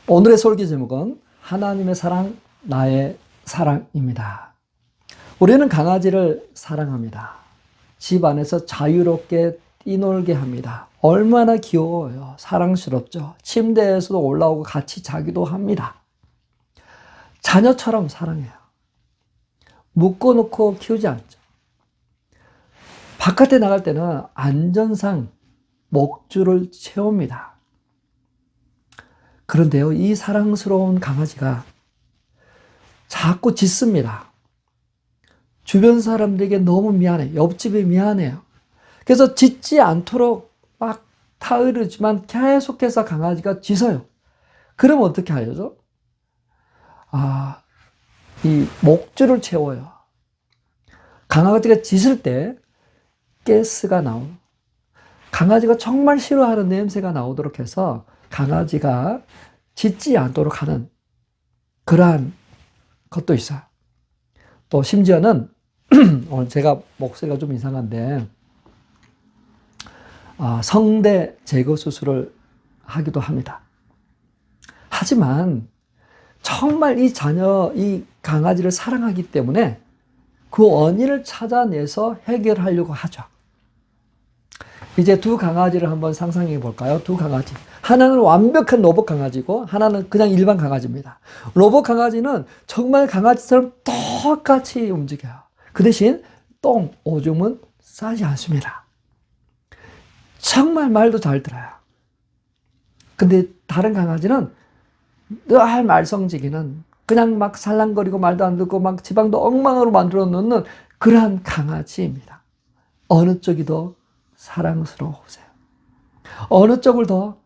오늘의 설교 제목은 하나님의 사랑, 나의 사랑입니다. 우리는 강아지를 사랑합니다. 집 안에서 자유롭게 뛰놀게 합니다. 얼마나 귀여워요. 사랑스럽죠. 침대에서도 올라오고 같이 자기도 합니다. 자녀처럼 사랑해요. 묶어놓고 키우지 않죠. 바깥에 나갈 때는 안전상 목줄을 채웁니다. 그런데요, 이 사랑스러운 강아지가 자꾸 짖습니다. 주변 사람들에게 너무 미안해. 옆집에 미안해요. 그래서 짖지 않도록 막 타이르지만 계속해서 강아지가 짖어요. 그럼 어떻게 하죠? 이 목줄을 채워요. 강아지가 짖을 때 가스가 나오고, 강아지가 정말 싫어하는 냄새가 나오도록 해서 강아지가 짖지 않도록 하는 그러한 것도 있어요. 또 심지어는 오늘 제가 목소리가 좀 이상한데 성대 제거 수술을 하기도 합니다. 하지만 정말 이 강아지를 사랑하기 때문에 그 원인을 찾아내서 해결하려고 하죠. 이제 두 강아지를 한번 상상해 볼까요? 두 강아지. 하나는 완벽한 로봇 강아지고 하나는 그냥 일반 강아지입니다. 로봇 강아지는 정말 강아지처럼 똑같이 움직여요. 그 대신 똥, 오줌은 싸지 않습니다. 정말 말도 잘 들어요. 근데 다른 강아지는 늘 말썽지기는 그냥 막 살랑거리고 말도 안 듣고 막 지방도 엉망으로 만들어 놓는 그러한 강아지입니다. 어느 쪽이 더 사랑스러우세요? 어느 쪽을 더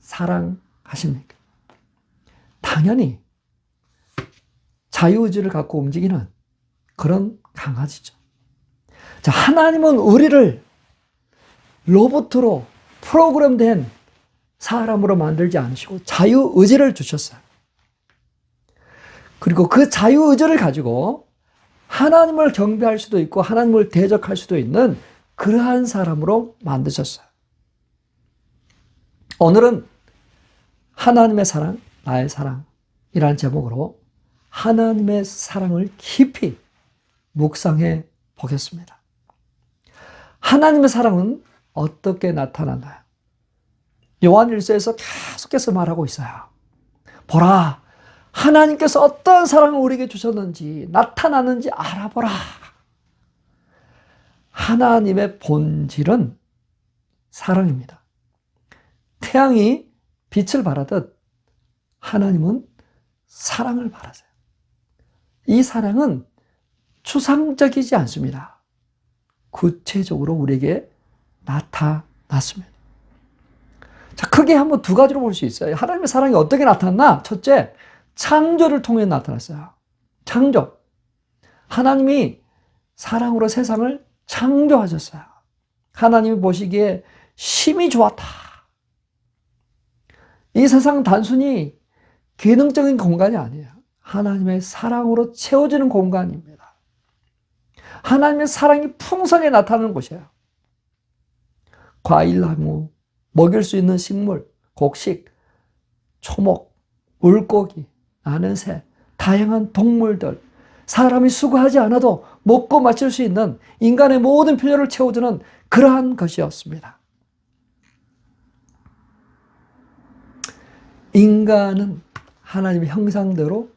사랑하십니까? 당연히 자유의지를 갖고 움직이는 그런 강아지죠. 자, 하나님은 우리를 로봇으로 프로그램된 사람으로 만들지 않으시고 자유의지를 주셨어요. 그리고 그 자유의지를 가지고 하나님을 경배할 수도 있고 하나님을 대적할 수도 있는 그러한 사람으로 만드셨어요. 오늘은 하나님의 사랑, 나의 사랑이라는 제목으로 하나님의 사랑을 깊이 묵상해 보겠습니다. 하나님의 사랑은 어떻게 나타나나요? 요한일서에서 계속해서 말하고 있어요. 보라, 하나님께서 어떤 사랑을 우리에게 주셨는지 나타나는지 알아보라. 하나님의 본질은 사랑입니다. 태양이 빛을 발하듯 하나님은 사랑을 발하세요. 이 사랑은 추상적이지 않습니다. 구체적으로 우리에게 나타났습니다. 자, 크게 한번 두 가지로 볼 수 있어요. 하나님의 사랑이 어떻게 나타났나? 첫째, 창조를 통해 나타났어요. 창조. 하나님이 사랑으로 세상을 창조하셨어요. 하나님이 보시기에 심히 좋았다. 이 세상은 단순히 기능적인 공간이 아니에요. 하나님의 사랑으로 채워지는 공간입니다. 하나님의 사랑이 풍성하게 나타나는 곳이에요. 과일나무, 먹일 수 있는 식물, 곡식, 초목, 물고기, 나는 새, 다양한 동물들, 사람이 수고하지 않아도 먹고 마실 수 있는 인간의 모든 필요를 채워주는 그러한 것이었습니다. 인간은 하나님의 형상대로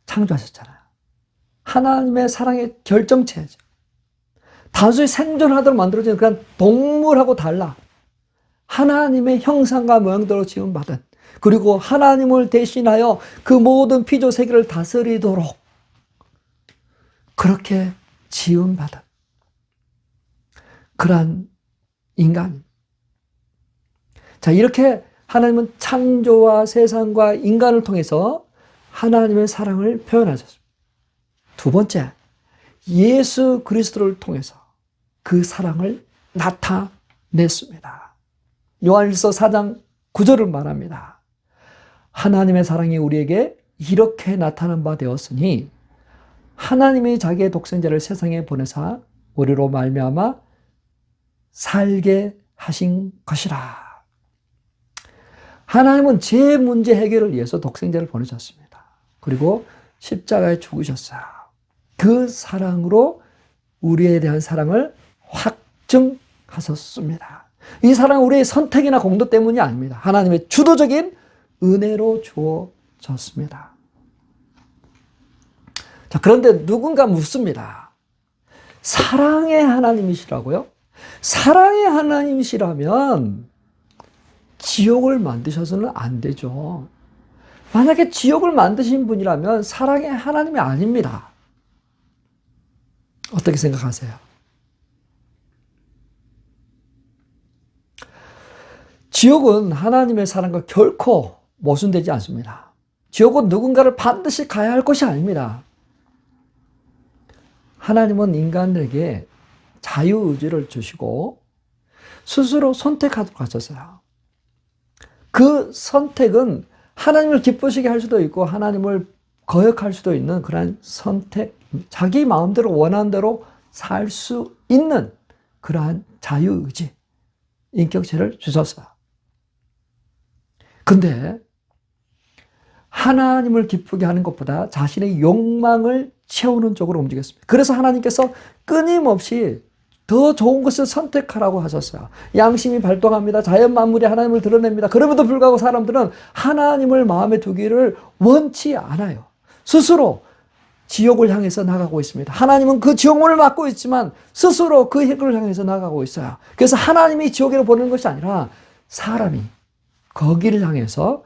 창조하셨잖아요. 하나님의 사랑의 결정체죠. 단순히 생존하도록 만들어진 그런 동물하고 달라. 하나님의 형상과 모양대로 지음받은, 그리고 하나님을 대신하여 그 모든 피조 세계를 다스리도록 그렇게 지음받은 그러한 인간. 자, 이렇게 하나님은 창조와 세상과 인간을 통해서 하나님의 사랑을 표현하셨습니다. 두 번째, 예수 그리스도를 통해서 그 사랑을 나타냈습니다. 요한일서 4장 9절을 말합니다. 하나님의 사랑이 우리에게 이렇게 나타난 바 되었으니 하나님이 자기의 독생자를 세상에 보내사 우리로 말미암아 살게 하신 것이라. 하나님은 제 문제 해결을 위해서 독생자를 보내셨습니다. 그리고 십자가에 죽으셨어요. 그 사랑으로 우리에 대한 사랑을 확증하셨습니다. 이 사랑은 우리의 선택이나 공도 때문이 아닙니다. 하나님의 주도적인 은혜로 주어졌습니다. 자, 그런데 누군가 묻습니다. 사랑의 하나님이시라고요? 사랑의 하나님이시라면 지옥을 만드셔서는 안 되죠. 만약에 지옥을 만드신 분이라면 사랑의 하나님이 아닙니다. 어떻게 생각하세요? 지옥은 하나님의 사랑과 결코 모순되지 않습니다. 지옥은 누군가를 반드시 가야 할 것이 아닙니다. 하나님은 인간에게 자유의지를 주시고 스스로 선택하도록 하셨어요. 그 선택은 하나님을 기쁘시게 할 수도 있고 하나님을 거역할 수도 있는 그러한 선택, 자기 마음대로 원하는 대로 살 수 있는 그러한 자유의지, 인격체를 주셨어요. 근데 하나님을 기쁘게 하는 것보다 자신의 욕망을 채우는 쪽으로 움직였습니다. 그래서 하나님께서 끊임없이 더 좋은 것을 선택하라고 하셨어요. 양심이 발동합니다. 자연 만물이 하나님을 드러냅니다. 그럼에도 불구하고 사람들은 하나님을 마음에 두기를 원치 않아요. 스스로 지옥을 향해서 나가고 있습니다. 하나님은 그 지옥문을 막고 있지만 스스로 그 해결을 향해서 나가고 있어요. 그래서 하나님이 지옥으로 보내는 것이 아니라 사람이 거기를 향해서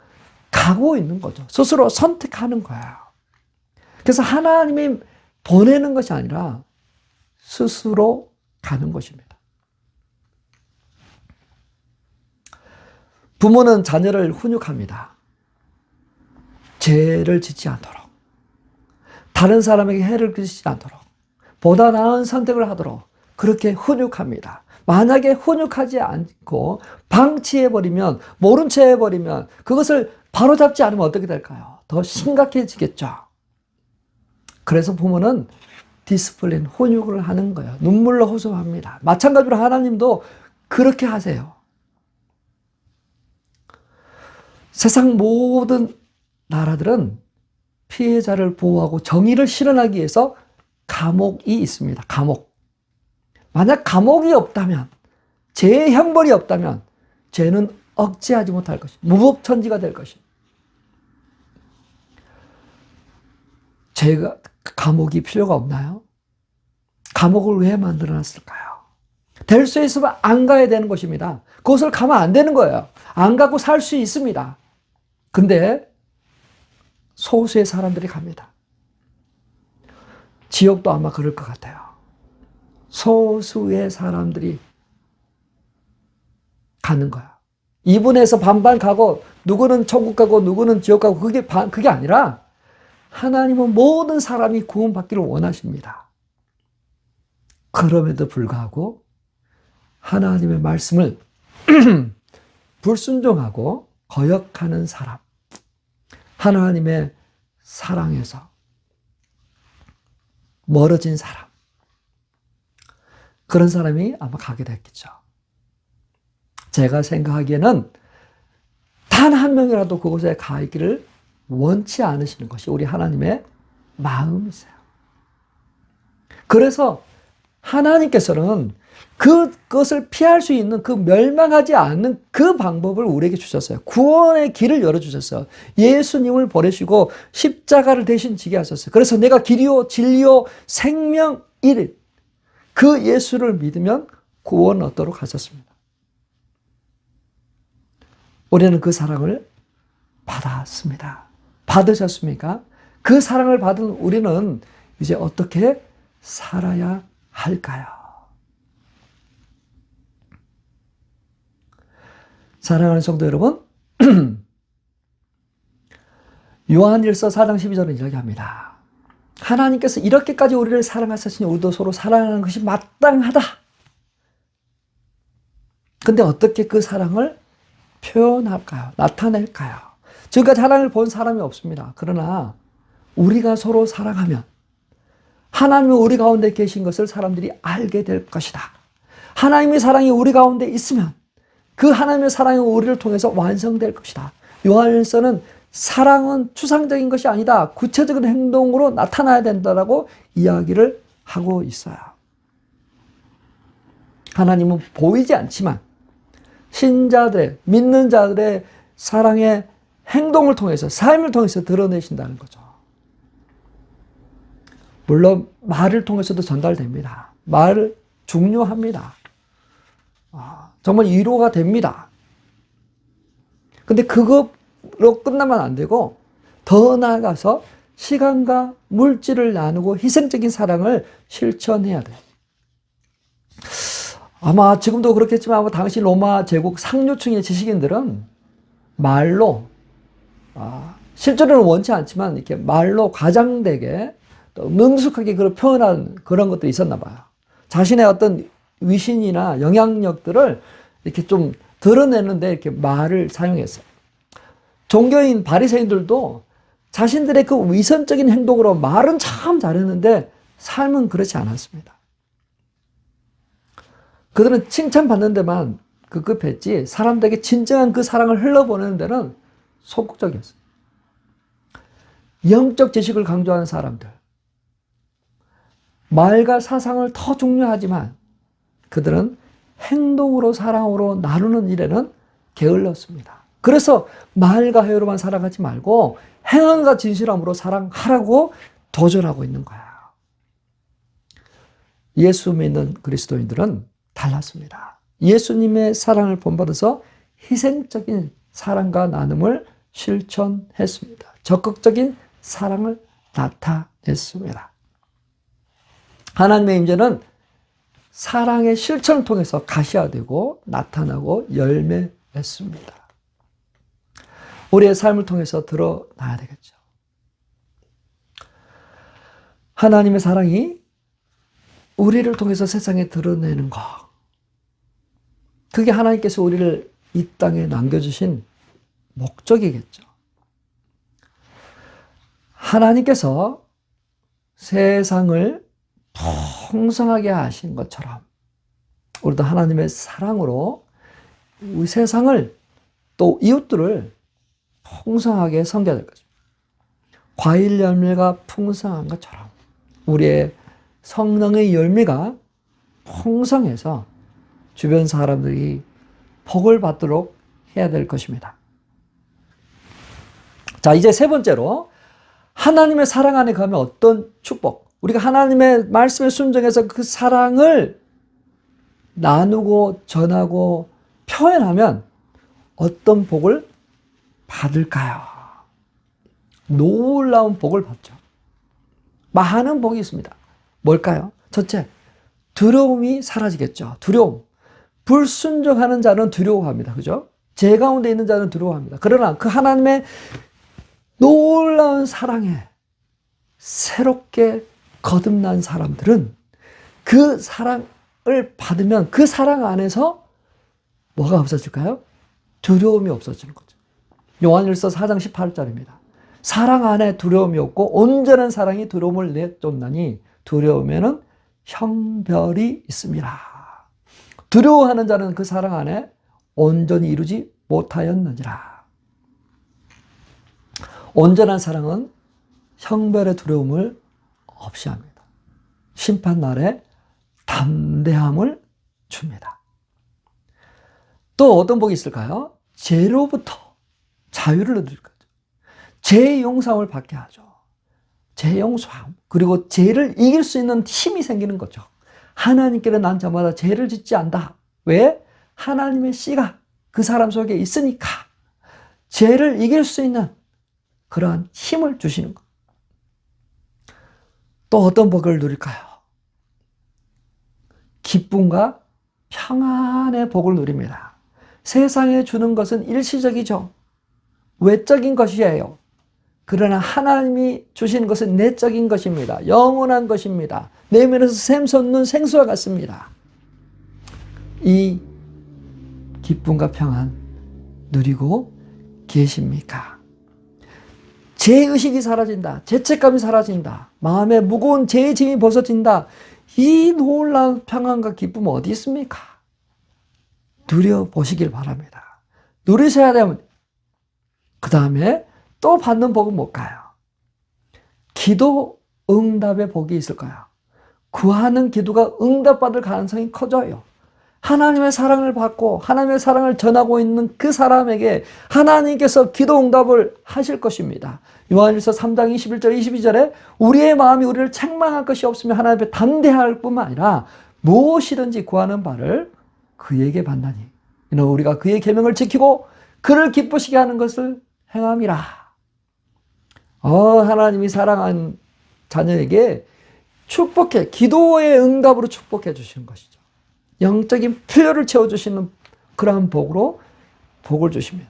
가고 있는 거죠. 스스로 선택하는 거예요. 그래서 하나님이 보내는 것이 아니라 스스로 가는 것입니다. 부모는 자녀를 훈육합니다. 죄를 짓지 않도록, 다른 사람에게 해를 끼치지 않도록, 보다 나은 선택을 하도록 그렇게 훈육합니다. 만약에 훈육하지 않고 방치해버리면, 모른 채 해버리면 그것을 바로잡지 않으면 어떻게 될까요? 더 심각해지겠죠. 그래서 부모는 디스플린, 훈육을 하는 거예요. 눈물로 호소합니다. 마찬가지로 하나님도 그렇게 하세요. 세상 모든 나라들은 피해자를 보호하고 정의를 실현하기 위해서 감옥이 있습니다. 감옥. 만약 감옥이 없다면, 죄의 형벌이 없다면 죄는 억제하지 못할 것입니다. 무법천지가 될 것입니다. 죄가 감옥이 필요가 없나요? 감옥을 왜 만들어놨을까요? 될 수 있으면 안 가야 되는 것입니다. 그것을 가면 안 되는 거예요. 안 가고 살 수 있습니다. 근데 소수의 사람들이 갑니다. 지옥도 아마 그럴 것 같아요. 소수의 사람들이 가는 거야. 이분에서 반반 가고 누구는 천국 가고 누구는 지옥 가고 그게 아니라 하나님은 모든 사람이 구원받기를 원하십니다. 그럼에도 불구하고 하나님의 말씀을 불순종하고 거역하는 사람, 하나님의 사랑에서 멀어진 사람, 그런 사람이 아마 가게 됐겠죠. 제가 생각하기에는 단 한 명이라도 그곳에 가 있기를 원치 않으시는 것이 우리 하나님의 마음이세요. 그래서 하나님께서는 그것을 피할 수 있는, 그 멸망하지 않는 그 방법을 우리에게 주셨어요. 구원의 길을 열어주셨어요. 예수님을 보내시고 십자가를 대신 지게 하셨어요. 그래서 내가 길이요 진리요 생명이래, 그 예수를 믿으면 구원 얻도록 하셨습니다. 우리는 그 사랑을 받았습니다. 받으셨습니까? 그 사랑을 받은 우리는 이제 어떻게 살아야 할까요? 사랑하는 성도 여러분, 요한일서 4장 12절은 이야기합니다. 하나님께서 이렇게까지 우리를 사랑하셨으니 우리도 서로 사랑하는 것이 마땅하다. 근데 어떻게 그 사랑을 표현할까요? 나타낼까요? 지금까지 하나님을 본 사람이 없습니다. 그러나 우리가 서로 사랑하면 하나님이 우리 가운데 계신 것을 사람들이 알게 될 것이다. 하나님의 사랑이 우리 가운데 있으면 그 하나님의 사랑이 우리를 통해서 완성될 것이다. 요한일서는 사랑은 추상적인 것이 아니다. 구체적인 행동으로 나타나야 된다라고 이야기를 하고 있어요. 하나님은 보이지 않지만 신자들의, 믿는 자들의 사랑의 행동을 통해서, 삶을 통해서 드러내신다는 거죠. 물론 말을 통해서도 전달됩니다. 말 중요합니다. 정말 위로가 됩니다. 근데 그것로 끝나면 안 되고 더 나아가서 시간과 물질을 나누고 희생적인 사랑을 실천해야 돼요. 아마 지금도 그렇겠지만 아마 당시 로마 제국 상류층의 지식인들은 말로, 실제로는 원치 않지만 이렇게 말로 과장되게 또 능숙하게 그걸 표현한 그런 것들이 있었나 봐요. 자신의 어떤 위신이나 영향력들을 이렇게 좀 드러내는데 이렇게 말을 사용했어요. 종교인 바리새인들도 자신들의 그 위선적인 행동으로 말은 참 잘했는데 삶은 그렇지 않았습니다. 그들은 칭찬받는 데만 급급했지 사람들에게 진정한 그 사랑을 흘러보내는 데는 소극적이었어요. 영적 지식을 강조하는 사람들, 말과 사상을 더 중요하지만 그들은 행동으로 사랑으로 나누는 일에는 게을렀습니다. 그래서 말과 회로만 사랑하지 말고 행함과 진실함으로 사랑하라고 도전하고 있는 거야. 예수 믿는 그리스도인들은 달랐습니다. 예수님의 사랑을 본받아서 희생적인 사랑과 나눔을 실천했습니다. 적극적인 사랑을 나타냈습니다. 하나님의 임재는 사랑의 실천을 통해서 가시화되고 나타나고 열매했습니다. 우리의 삶을 통해서 드러나야 되겠죠. 하나님의 사랑이 우리를 통해서 세상에 드러내는 것. 그게 하나님께서 우리를 이 땅에 남겨주신 목적이겠죠. 하나님께서 세상을 풍성하게 하신 것처럼 우리도 하나님의 사랑으로 우리 세상을 또 이웃들을 풍성하게 섬겨야 될 것입니다. 과일 열매가 풍성한 것처럼 우리의 성령의 열매가 풍성해서 주변 사람들이 복을 받도록 해야 될 것입니다. 자, 이제 세 번째로 하나님의 사랑 안에 가면 어떤 축복, 우리가 하나님의 말씀에 순종해서 그 사랑을 나누고 전하고 표현하면 어떤 복을 받을까요? 놀라운 복을 받죠. 많은 복이 있습니다. 뭘까요? 첫째, 두려움이 사라지겠죠. 두려움. 불순종하는 자는 두려워합니다. 그죠? 죄 가운데 있는 자는 두려워합니다. 그러나 그 하나님의 놀라운 사랑에 새롭게 거듭난 사람들은 그 사랑을 받으면 그 사랑 안에서 뭐가 없어질까요? 두려움이 없어지는 거죠. 요한일서 4장 18절입니다. 사랑 안에 두려움이 없고 온전한 사랑이 두려움을 내쫓나니 두려움에는 형별이 있습니다. 두려워하는 자는 그 사랑 안에 온전히 이루지 못하였느니라. 온전한 사랑은 형별의 두려움을 없이 합니다. 심판날에 담대함을 줍니다. 또 어떤 복이 있을까요? 죄로부터 자유를 얻을 거죠. 죄의 용서함을 받게 하죠. 죄 용서함, 그리고 죄를 이길 수 있는 힘이 생기는 거죠. 하나님께는 난 저마다 죄를 짓지 않다. 왜? 하나님의 씨가 그 사람 속에 있으니까 죄를 이길 수 있는 그러한 힘을 주시는 것. 또 어떤 복을 누릴까요? 기쁨과 평안의 복을 누립니다. 세상에 주는 것은 일시적이죠. 외적인 것이에요. 그러나 하나님이 주시는 것은 내적인 것입니다. 영원한 것입니다. 내면에서 샘솟는 생수와 같습니다. 이 기쁨과 평안 누리고 계십니까? 죄의식이 사라진다. 죄책감이 사라진다. 마음에 무거운 죄의 짐이 벗어진다. 이 놀라운 평안과 기쁨은 어디 있습니까? 누려보시길 바랍니다. 누리셔야 되면 그 다음에 또 받는 복은 뭘까요? 기도 응답의 복이 있을 거예요. 구하는 기도가 응답받을 가능성이 커져요. 하나님의 사랑을 받고 하나님의 사랑을 전하고 있는 그 사람에게 하나님께서 기도 응답을 하실 것입니다. 요한일서 3장 21절 22절에 우리의 마음이 우리를 책망할 것이 없으면 하나님 앞에 담대할 뿐만 아니라 무엇이든지 구하는 바를 그에게 받나니 이는 우리가 그의 계명을 지키고 그를 기쁘시게 하는 것을 행함이라. 하나님이 사랑한 자녀에게 축복해, 기도의 응답으로 축복해 주시는 것이죠. 영적인 필요를 채워주시는 그러한 복으로 복을 주십니다.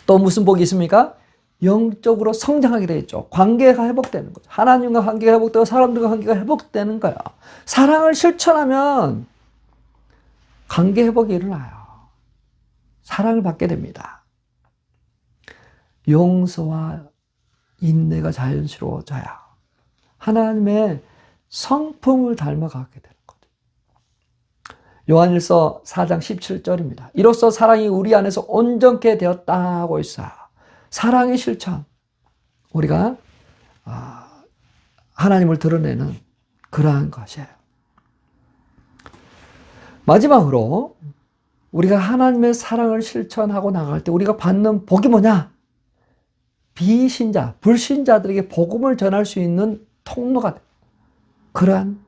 또 무슨 복이 있습니까? 영적으로 성장하게 되어 있죠. 관계가 회복되는 거죠. 하나님과 관계가 회복되고 사람들과 관계가 회복되는 거예요. 사랑을 실천하면 관계 회복이 일어나요. 사랑을 받게 됩니다. 용서와 인내가 자연스러워져야 하나님의 성품을 닮아가게 되는 거죠. 요한일서 4장 17절입니다. 이로써 사랑이 우리 안에서 온전케 되었다 하고 있어요. 사랑의 실천, 우리가 하나님을 드러내는 그러한 것이에요. 마지막으로 우리가 하나님의 사랑을 실천하고 나갈 때 우리가 받는 복이 뭐냐? 비신자, 불신자들에게 복음을 전할 수 있는 통로가 돼. 그러한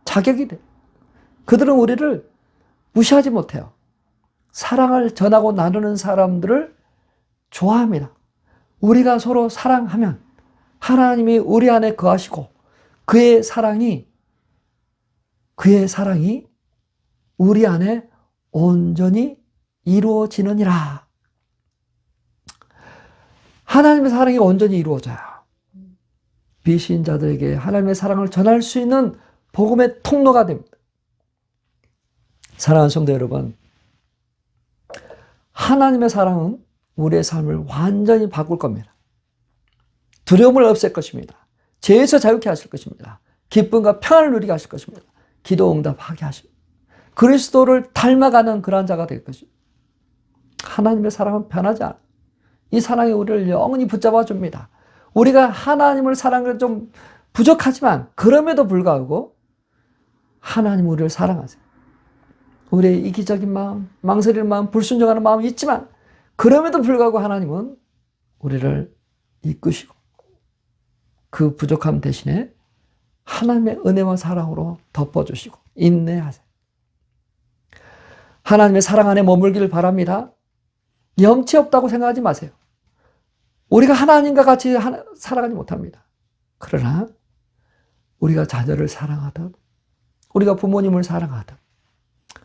자격이 돼. 그들은 우리를 무시하지 못해요. 사랑을 전하고 나누는 사람들을 좋아합니다. 우리가 서로 사랑하면 하나님이 우리 안에 거하시고 그의 사랑이 우리 안에 온전히 이루어지느니라. 하나님의 사랑이 온전히 이루어져요. 비신자들에게 하나님의 사랑을 전할 수 있는 복음의 통로가 됩니다. 사랑하는 성도 여러분, 하나님의 사랑은 우리의 삶을 완전히 바꿀 겁니다. 두려움을 없앨 것입니다. 죄에서 자유케 하실 것입니다. 기쁨과 평안을 누리게 하실 것입니다. 기도 응답하게 하십니다. 그리스도를 닮아가는 그러한 자가 될 것입니다. 하나님의 사랑은 변하지 않아요. 이 사랑이 우리를 영원히 붙잡아 줍니다. 우리가 하나님을 사랑하는 좀 부족하지만 그럼에도 불구하고 하나님 우리를 사랑하세요. 우리의 이기적인 마음, 망설이는 마음, 불순종하는 마음이 있지만 그럼에도 불구하고 하나님은 우리를 이끄시고 그 부족함 대신에 하나님의 은혜와 사랑으로 덮어주시고 인내하세요. 하나님의 사랑 안에 머물기를 바랍니다. 염치 없다고 생각하지 마세요. 우리가 하나님과 같이 살아가지 못합니다. 그러나 우리가 자녀를 사랑하듯 우리가 부모님을 사랑하듯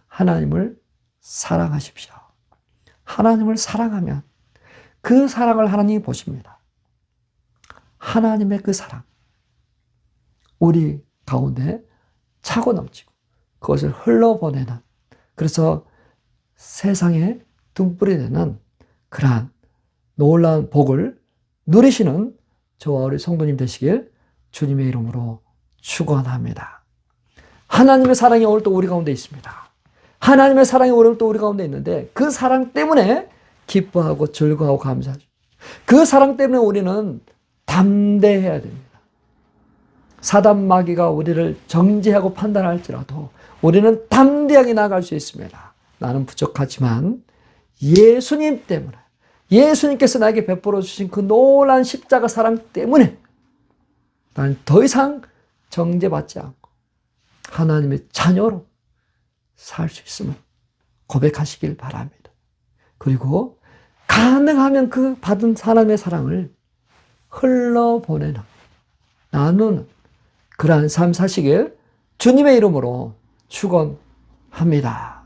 하나님을 사랑하십시오. 하나님을 사랑하면 그 사랑을 하나님이 보십니다. 하나님의 그 사랑 우리 가운데 차고 넘치고 그것을 흘러보내는, 그래서 세상에 등불이 되는 그러한 놀라운 복을 누리시는 저와 우리 성도님 되시길 주님의 이름으로 축원합니다. 하나님의 사랑이 오늘도 우리 가운데 있습니다. 하나님의 사랑이 오늘도 우리 가운데 있는데 그 사랑 때문에 기뻐하고 즐거워하고 감사하죠. 그 사랑 때문에 우리는 담대해야 됩니다. 사단 마귀가 우리를 정죄하고 판단할지라도 우리는 담대하게 나아갈 수 있습니다. 나는 부족하지만 예수님 때문에, 예수님께서 나에게 베풀어 주신 그 놀라운 십자가 사랑 때문에 나는 더 이상 정죄받지 않고 하나님의 자녀로 살 수 있음을 고백하시길 바랍니다. 그리고 가능하면 그 받은 하나님의 사랑을 흘러보내는, 나누는 그러한 삶 사시길 주님의 이름으로 축원합니다.